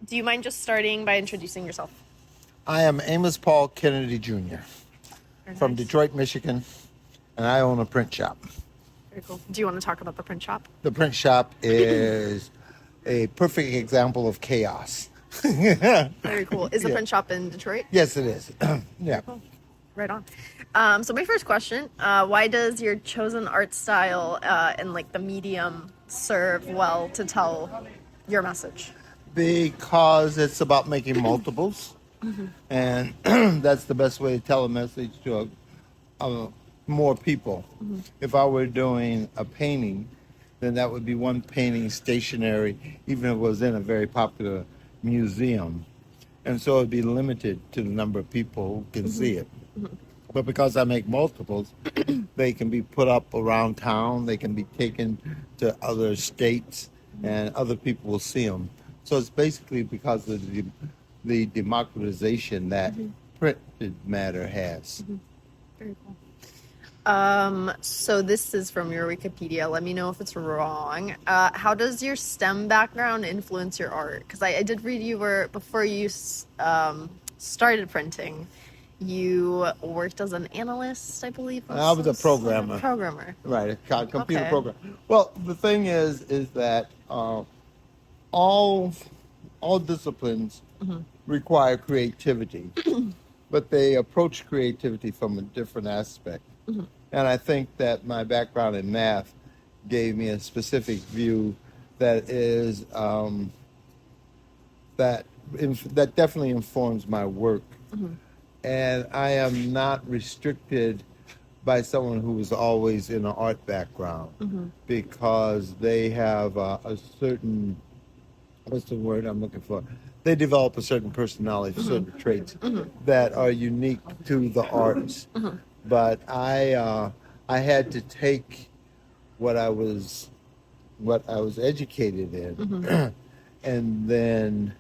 Do you mind just starting by introducing yourself? I am Amos Paul Kennedy Jr. from Detroit, Michigan, and I own a print shop. Very cool. Do you want to talk about the print shop? The print shop is a perfect example of chaos. Very cool. Is the print shop in Detroit? Yes, it is. Yeah. Cool. Right on. So my first question, why does your chosen art style and like the medium serve well to tell your message? Because it's about making multiples, and that's the best way to tell a message to more people. If I were doing a painting, then that would be one painting stationary, even if it was in a very popular museum. And so it'd be limited to the number of people who can see it. But because I make multiples, they can be put up around town, they can be taken to other states, and other people will see them. So it's basically because of the democratization that printed matter has. Very cool. So this is from your Wikipedia. Let me know if it's wrong. How does your STEM background influence your art? Because I did read you were, before you started printing, you worked as an analyst, I believe. I was a programmer. Right, a computer programmer. Well, the thing is that all disciplines require creativity, but they approach creativity from a different aspect. And I think that my background in math gave me a specific view that is that definitely informs my work. And I am not restricted by someone who was always in an art background because they have a certain, what's the word I'm looking for? They develop a certain personality, certain traits that are unique to the arts. But I had to take what I was educated in, and then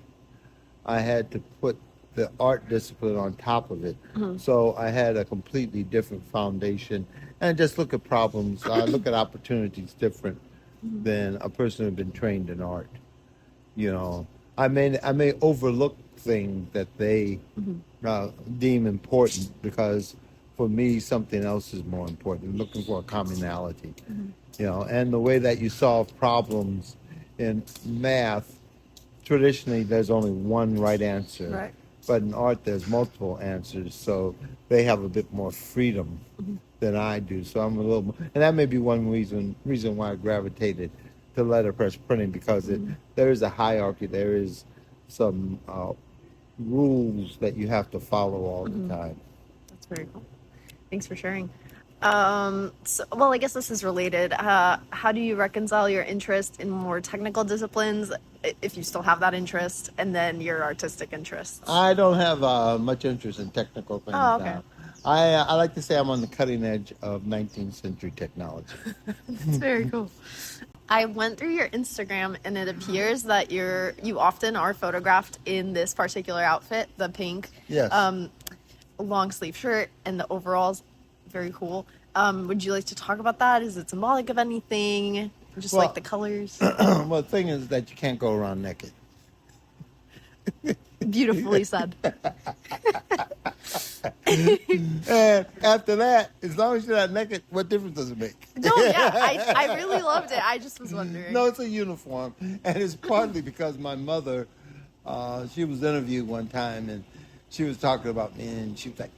I had to put the art discipline on top of it. So I had a completely different foundation, and just look at problems. I look at opportunities different than a person who'd been trained in art. You know, I may overlook things that they deem important because for me something else is more important. I'm looking for a commonality. You know, and the way that you solve problems in math, traditionally there's only one right answer. Right. But in art, there's multiple answers, so they have a bit more freedom than I do. So I'm a little more, and that may be one reason why I gravitated to letterpress printing, because there is a hierarchy, there is some rules that you have to follow all the time. That's very cool. Thanks for sharing. Well, I guess this is related. How do you reconcile your interest in more technical disciplines, if you still have that interest, and then your artistic interests? I don't have much interest in technical things now. I like to say I'm on the cutting edge of 19th century technology. That's very cool. I went through your Instagram, and it appears that you often are photographed in this particular outfit, the pink long sleeve shirt and the overalls. Very cool. Would you like to talk about that? Is it symbolic of anything? Just like the colors? Well, the thing is that you can't go around naked. Beautifully said. And after that, as long as you're not naked, what difference does it make? No, yeah, I really loved it. I just was wondering. No, it's a uniform. And it's partly because my mother, she was interviewed one time, and she was talking about me, and she was like,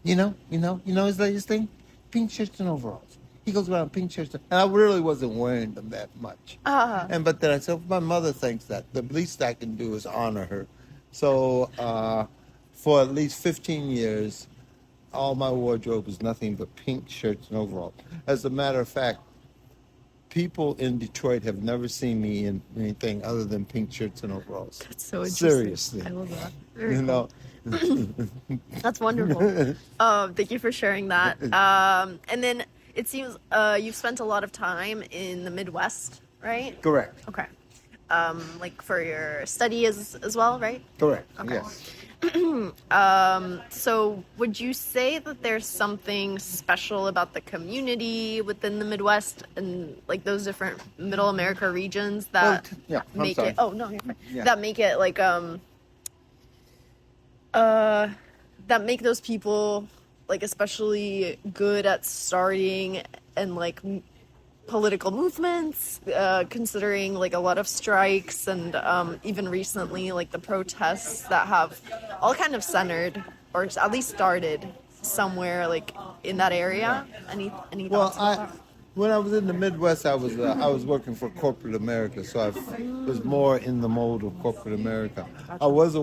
you know his latest thing? Pink shirts and overalls. He goes around pink shirts. And I really wasn't wearing them that much. But then I said, my mother thinks that the least I can do is honor her. So for at least 15 years, all my wardrobe was nothing but pink shirts and overalls. As a matter of fact, people in Detroit have never seen me in anything other than pink shirts and overalls. That's so interesting. Seriously. I love that. Very cool. That's wonderful. Thank you for sharing that. And then it seems you've spent a lot of time in the Midwest, right? Correct. Okay. Like for your study as well, right? Correct. Okay. Yes. So would you say that there's something special about the community within the Midwest and like those different Middle America regions that make it? Oh no, you're fine. Yeah. That make it like that make those people like especially good at starting and like political movements, considering like a lot of strikes and even recently like the protests that have all kind of centered or at least started somewhere like in that area. Any thoughts about that? When I was in the Midwest, I was working for corporate America, so I was more in the mold of corporate America. Gotcha. I was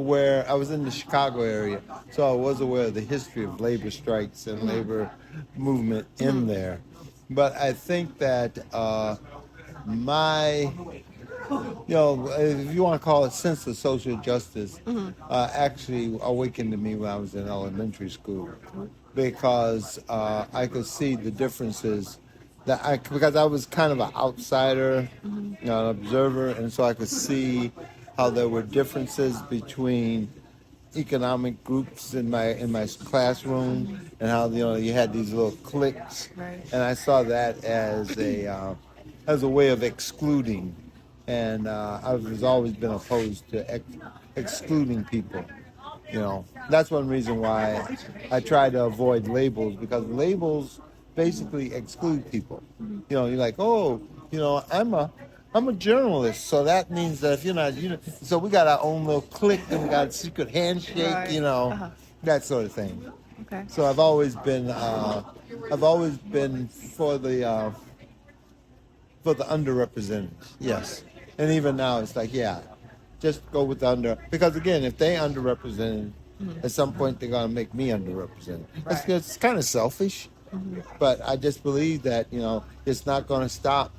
in the Chicago area, so I was aware of the history of labor strikes and labor movement in there. But I think that if you want to call it sense of social justice, actually awakened to me when I was in elementary school, because I could see the differences because I was kind of an outsider, an observer, and so I could see how there were differences between economic groups in my classroom, and how you had these little cliques, right. And I saw that as a way of excluding, and I've always been opposed to excluding people. That's one reason why I try to avoid labels, because labels basically exclude people. You're like, I'm a journalist, so that means that if you're not, so we got our own little clique, and we got a secret handshake, right. That sort of thing. Okay. So I've always been for the underrepresented. Yes, and even now it's like, just go with the because again, if they underrepresented, at some point they're gonna make me underrepresented. Right. It's kind of selfish. But I just believe that, it's not going to stop,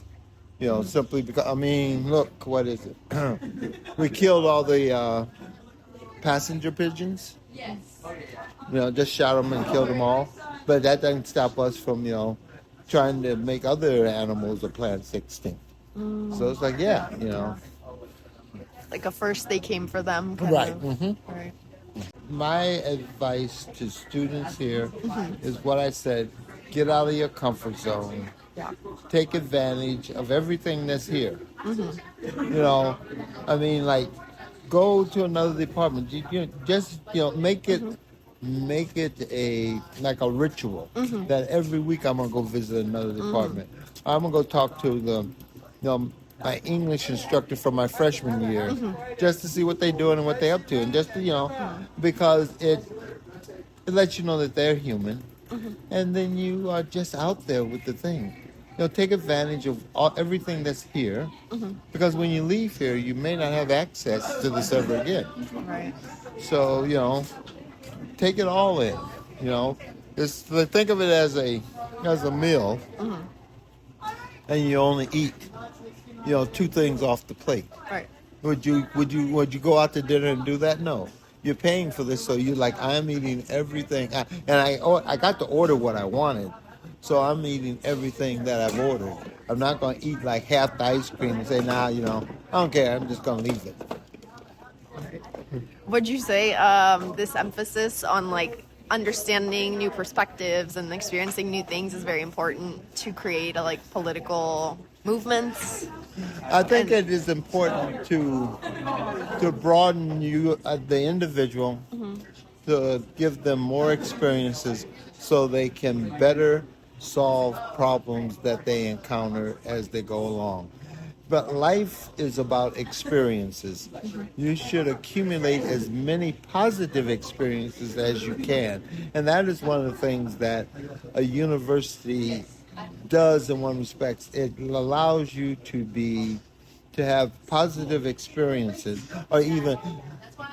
simply because, look, what is it? We killed all the passenger pigeons. Yes. Just shot them and killed them all. But that doesn't stop us from, trying to make other animals or plants extinct. So it's like, Like a first they came for them. Right. Right. My advice to students here is what I said: get out of your comfort zone. Yeah. Take advantage of everything that's here. Like, go to another department. Make it a ritual that every week I'm gonna go visit another department. I'm gonna go talk to my English instructor from my freshman year, just to see what they're doing and what they're up to, and just because it lets you know that they're human, and then you are just out there with the thing. Take advantage of everything that's here, because when you leave here, you may not have access to this ever again. Right. So take it all in. Just think of it as a meal, and you only eat two things off the plate. Right. Would you go out to dinner and do that? No. You're paying for this, so you're like, I'm eating everything. I got to order what I wanted, so I'm eating everything that I've ordered. I'm not going to eat like half the ice cream and say, I don't care. I'm just going to leave it. Would you say this emphasis on like understanding new perspectives and experiencing new things is very important to create a political movements? I think it is important to broaden the individual, to give them more experiences so they can better solve problems that they encounter as they go along. But life is about experiences. You should accumulate as many positive experiences as you can. And that is one of the things that a university does in one respect. It allows you to have positive experiences, or even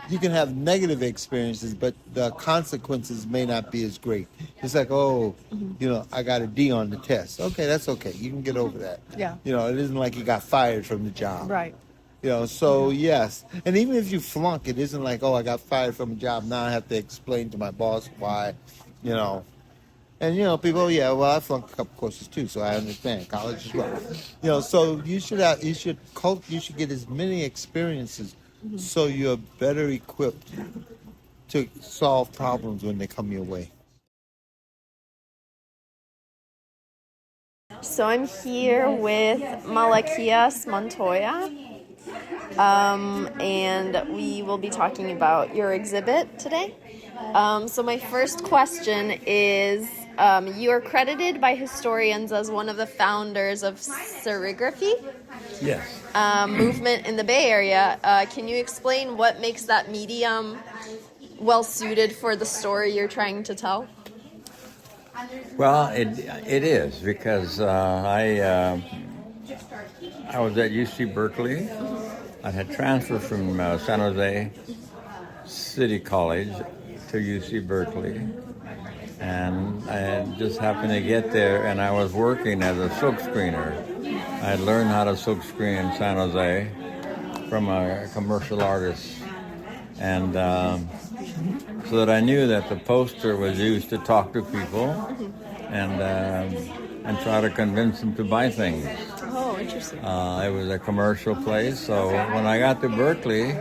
you can have negative experiences, but the consequences may not be as great. It's like, I got a D on the test. Okay, that's okay. You can get over that. Yeah. It isn't like you got fired from the job. Right. Yes. And even if you flunk, it isn't like, I got fired from a job. Now I have to explain to my boss why, And people, I flunked a couple courses too, so I understand college as well. So you should get as many experiences, so you're better equipped to solve problems when they come your way. So I'm here with Malaquías Montoya, and we will be talking about your exhibit today. So my first question is, you are credited by historians as one of the founders of serigraphy. Yes. Movement in the Bay Area. Can you explain what makes that medium well suited for the story you're trying to tell? Well, it is because I was at UC Berkeley. I had transferred from San Jose City College to UC Berkeley, and I just happened to get there, and I was working as a silk screener. I had learned how to silk screen in San Jose from a commercial artist, and so that I knew that the poster was used to talk to people and try to convince them to buy things. Oh, interesting. It was a commercial place, so when I got to Berkeley,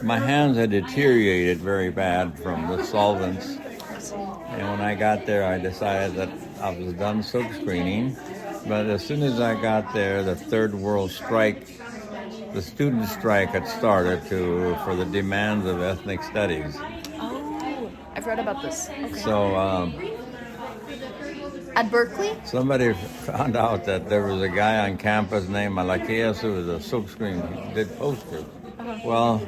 my hands had deteriorated very bad from the solvents, and when I got there, I decided that I was done silk screening. But as soon as I got there, the Third World Strike, the student strike had started for the demands of ethnic studies. Oh, I've read about this. Okay. So At Berkeley? somebody found out that there was a guy on campus named Malaquías who was a silkscreen, he did posters. Well,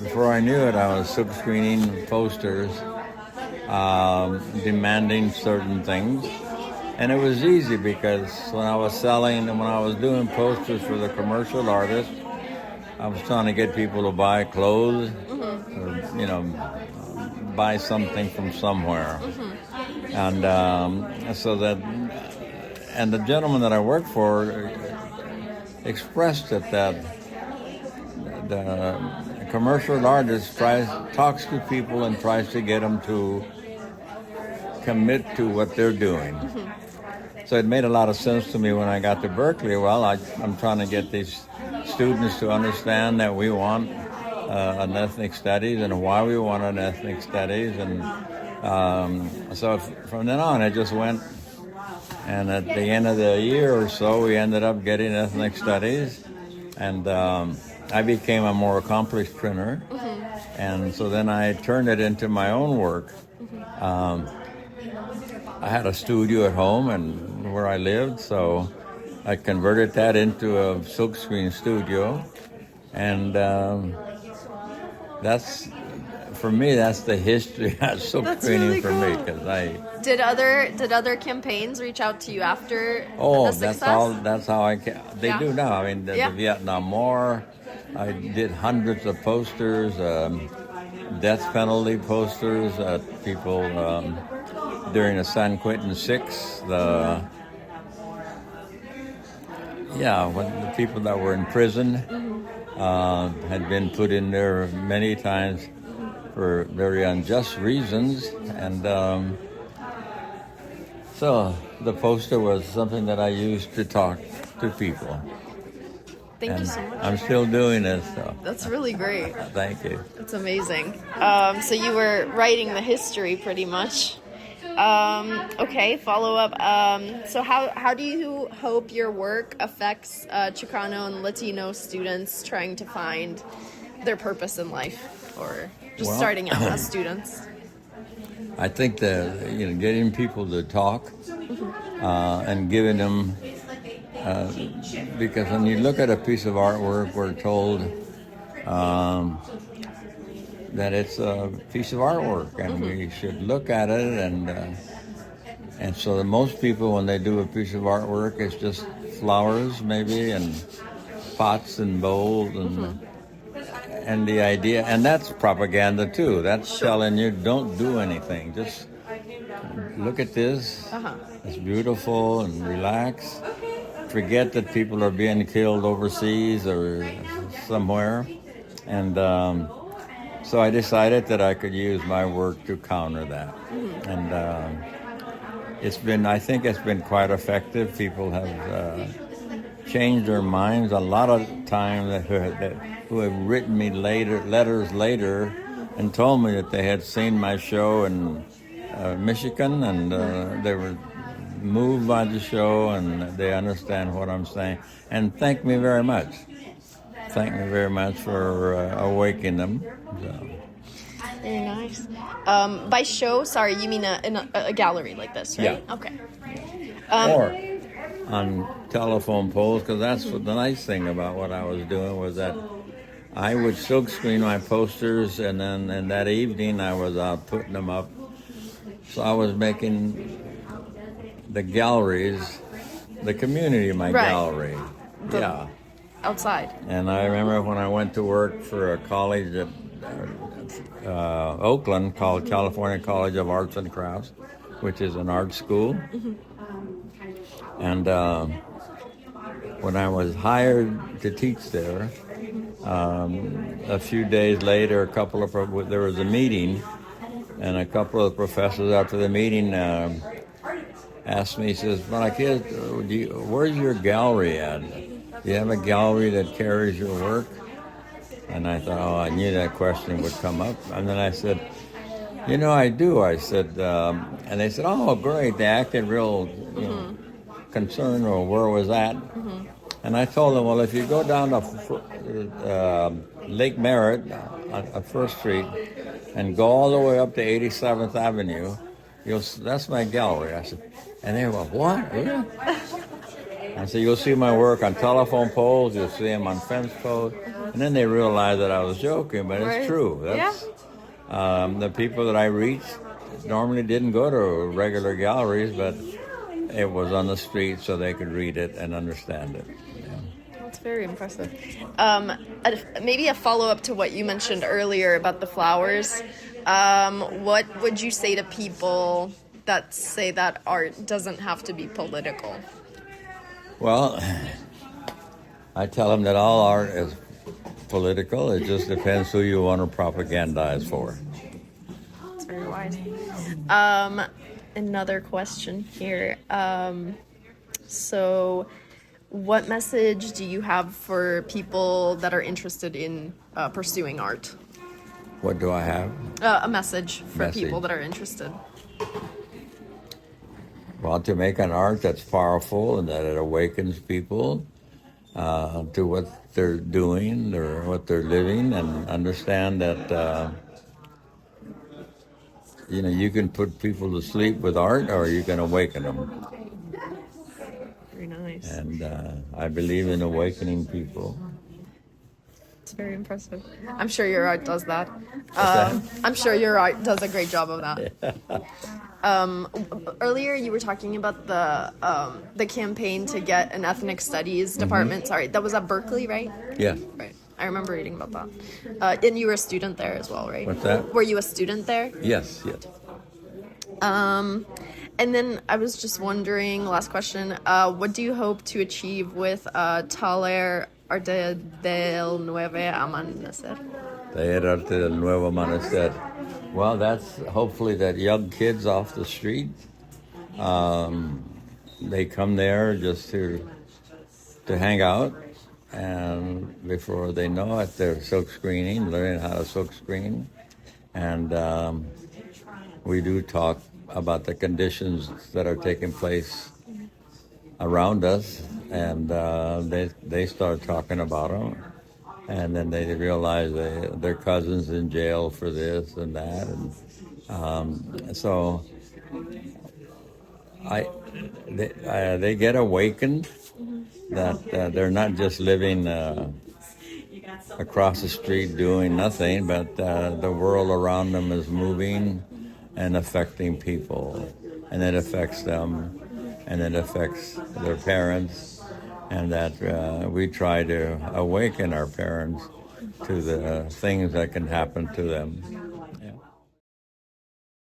before I knew it, I was silkscreening posters, demanding certain things. And it was easy because when I was selling and when I was doing posters for the commercial artists, I was trying to get people to buy clothes or, buy something from somewhere. And so that, and the gentleman that I worked for expressed it that the commercial artist talks to people and tries to get them to commit to what they're doing. So it made a lot of sense to me when I got to Berkeley. Well, I'm trying to get these students to understand that we want an ethnic studies and why we want an ethnic studies. And so from then on, it just went. And at the end of the year or so, we ended up getting ethnic studies. And I became a more accomplished printer. And so then I turned it into my own work. I had a studio at home and where I lived, so I converted that into a silkscreen studio, and that's for me. That's the history of silkscreening really for me cool. because Did other campaigns reach out to you after the success? That's how they do now. I mean, the Vietnam War. I did hundreds of posters, death penalty posters at people. During the San Quentin 6, when the people that were in prison had been put in there many times for very unjust reasons, and so the poster was something that I used to talk to people. Thank you so much. I'm still doing it, so. That's really great. Thank you. That's amazing. So you were writing the history pretty much. Okay, follow up. So how do you hope your work affects Chicano and Latino students trying to find their purpose in life, or just starting out as students? I think that getting people to talk and giving them because when you look at a piece of artwork, we're told that it's a piece of artwork, and we should look at it, and so that most people, when they do a piece of artwork, it's just flowers maybe and pots and bowls and the idea, and that's propaganda too. That's telling you don't do anything, just look at this. It's beautiful, and relax. Forget that people are being killed overseas or somewhere, and so I decided that I could use my work to counter that. And I think it's been quite effective. People have changed their minds. A lot of time that who have written me letters later and told me that they had seen my show in Michigan, and they were moved by the show, and they understand what I'm saying, and thank me very much. Thank me very much for awakening them. So. Very nice. By show, sorry, you mean a gallery like this, right? Yeah. Okay. Or on telephone poles, because that's what the nice thing about what I was doing was that I would silkscreen my posters, and then in that evening I was out putting them up. So I was making the galleries, the community of my gallery. Outside. And I remember when I went to work for a college at Oakland called California College of Arts and Crafts, which is an art school. Mm-hmm. And when I was hired to teach there, a few days later, there was a meeting, and a couple of the professors after the meeting asked me, he says, Malaquías, where's your gallery at? Do you have a gallery that carries your work? And I thought, I knew that question would come up. And then I said, I do. I said, and they said, oh, great. They acted real concerned, or where was that? Mm-hmm. And I told them, well, if you go down to Lake Merritt on First Street and go all the way up to 87th Avenue, that's my gallery. I said, and they were, what? Really? I said, you'll see my work on telephone poles, you'll see them on fence posts. And then they realized that I was joking, but it's true. That's, the people that I reached normally didn't go to regular galleries, but it was on the street so they could read it and understand it. That's very impressive. Maybe a follow-up to what you mentioned earlier about the flowers. What would you say to people that say that art doesn't have to be political? Well, I tell them that all art is political. It just depends who you want to propagandize for. That's very wise. Another question here. So what message do you have for people that are interested in pursuing art? What do I have? A message for people that are interested. Well, to make an art that's powerful and that it awakens people to what they're doing or what they're living, and understand that you can put people to sleep with art, or you can awaken them. Very nice. And I believe in awakening people. It's very impressive. I'm sure your art does that. I'm sure your art does a great job of that. Earlier you were talking about the campaign to get an ethnic studies department. Mm-hmm. Sorry, that was at Berkeley, right? Yeah. Right. I remember reading about that. And you were a student there as well, right? What's that? Were you a student there? Yes. And then I was just wondering, last question, what do you hope to achieve with Taller Arte del Nuevo Amanecer? Taller Arte del Nuevo Amanecer. Well, that's hopefully that young kids off the street, they come there just to hang out, and before they know it, they're silk screening, learning how to silk screen, and we do talk about the conditions that are taking place around us, and they start talking about them. And then they realize their cousin's in jail for this and that, and so they get awakened that they're not just living across the street doing nothing, but the world around them is moving and affecting people, and it affects them, and it affects their parents. And that we try to awaken our parents to the things that can happen to them.